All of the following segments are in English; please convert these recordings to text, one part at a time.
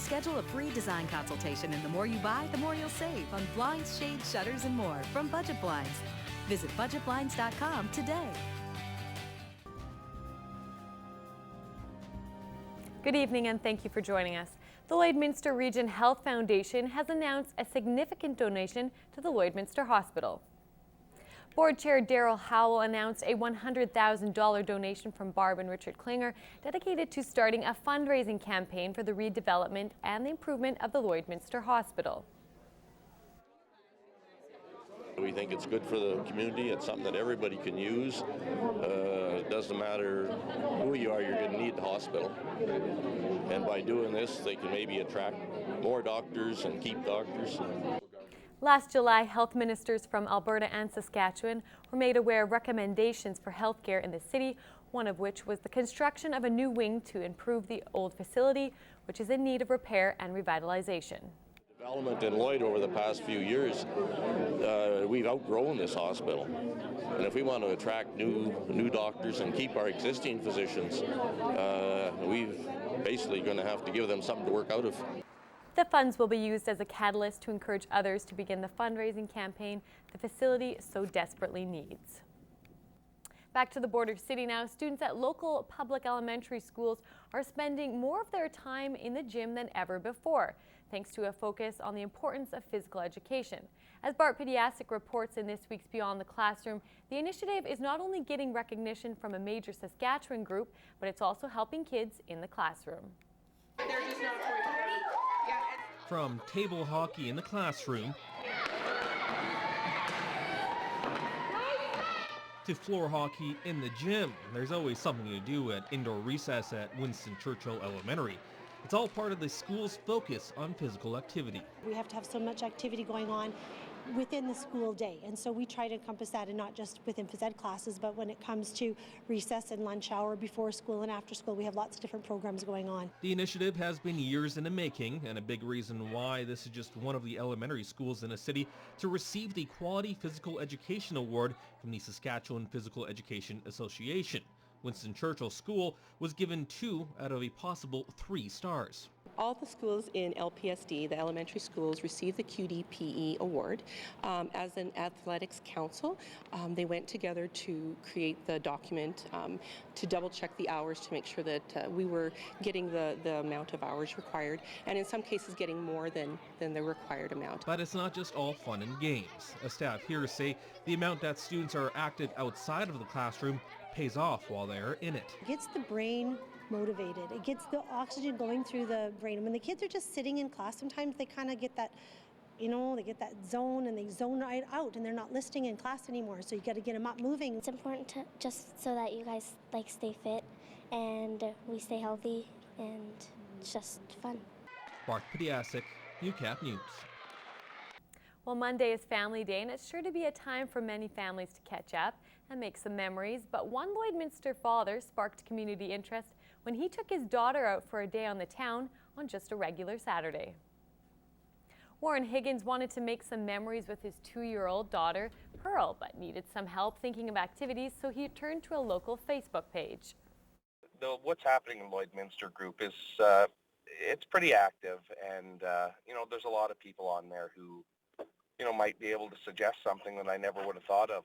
Schedule a free design consultation, and the more you buy, the more you'll save on blinds, shades, shutters, and more from Budget Blinds. Visit budgetblinds.com today. Good evening and thank you for joining us. The Lloydminster Region Health Foundation has announced a significant donation to the Lloydminster Hospital. Board Chair Daryl Howell announced a $100,000 donation from Barb and Richard Klinger dedicated to starting a fundraising campaign for the redevelopment and the improvement of the Lloydminster Hospital. We think it's good for the community. It's something that everybody can use. It doesn't matter who you are, you're going to need the hospital. And by doing this, they can maybe attract more doctors and keep doctors. Last July, health ministers from Alberta and Saskatchewan were made aware of recommendations for healthcare in the city, one of which was the construction of a new wing to improve the old facility, which is in need of repair and revitalization. Development in Lloyd over the past few years, we've outgrown this hospital. And if we want to attract new doctors and keep our existing physicians, we've basically going to have to give them something to work out of. The funds will be used as a catalyst to encourage others to begin the fundraising campaign the facility so desperately needs. Back to the border city now. Students at local public elementary schools are spending more of their time in the gym than ever before, thanks to a focus on the importance of physical education. As Bart Pediasic reports in this week's Beyond the Classroom, the initiative is not only getting recognition from a major Saskatchewan group, but it's also helping kids in the classroom. From table hockey in the classroom to floor hockey in the gym, there's always something to do at indoor recess at Winston Churchill Elementary. It's all part of the school's focus on physical activity. We have to have so much activity going on within the school day, and so we try to encompass that, and not just within phys ed classes, but when it comes to recess and lunch hour, before school and after school, we have lots of different programs going on. The initiative has been years in the making, and a big reason why this is just one of the elementary schools in the city to receive the Quality Physical Education Award from the Saskatchewan Physical Education Association. Winston Churchill School was given 2 out of a possible 3 stars. All the schools in LPSD, the elementary schools, received the QDPE award. As an athletics council, they went together to create the document to double check the hours to make sure that we were getting the amount of hours required, and in some cases getting more than the required amount. But it's not just all fun and games. A staff here say the amount that students are active outside of the classroom pays off while they are in it. It gets the brain motivated. It gets the oxygen going through the brain. When the kids are just sitting in class, sometimes they kind of get that, they get that zone, and they zone right out, and they're not listening in class anymore. So you got to get them up moving. It's important to just so that you guys stay fit and we stay healthy, and it's just fun. Bart Pediasic, Newcap News. Well, Monday is Family Day, and it's sure to be a time for many families to catch up and make some memories. But one Lloydminster father sparked community interest when he took his daughter out for a day on the town on just a regular Saturday. Warren Higgins wanted to make some memories with his 2-year-old daughter, Pearl, but needed some help thinking of activities, so he turned to a local Facebook page. What's happening in Lloydminster group is it's pretty active, and there's a lot of people on there who might be able to suggest something that I never would have thought of.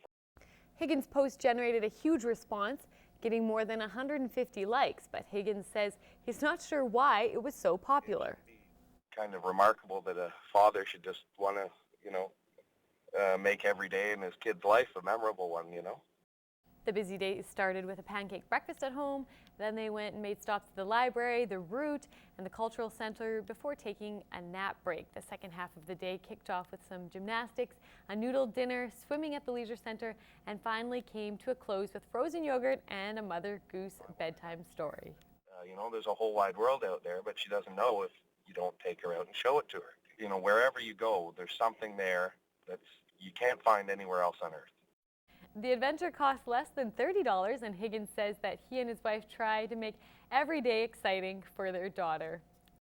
Higgins' post generated a huge response, getting more than 150 likes, but Higgins says he's not sure why it was so popular. It's kind of remarkable that a father should just want to, make every day in his kid's life a memorable one, The busy day started with a pancake breakfast at home. Then they went and made stops at the library, the Root, and the Cultural Center before taking a nap break. The second half of the day kicked off with some gymnastics, a noodle dinner, swimming at the Leisure Center, and finally came to a close with frozen yogurt and a Mother Goose bedtime story. There's a whole wide world out there, but she doesn't know if you don't take her out and show it to her. Wherever you go, there's something there that you can't find anywhere else on earth. The adventure cost less than $30, and Higgins says that he and his wife try to make every day exciting for their daughter.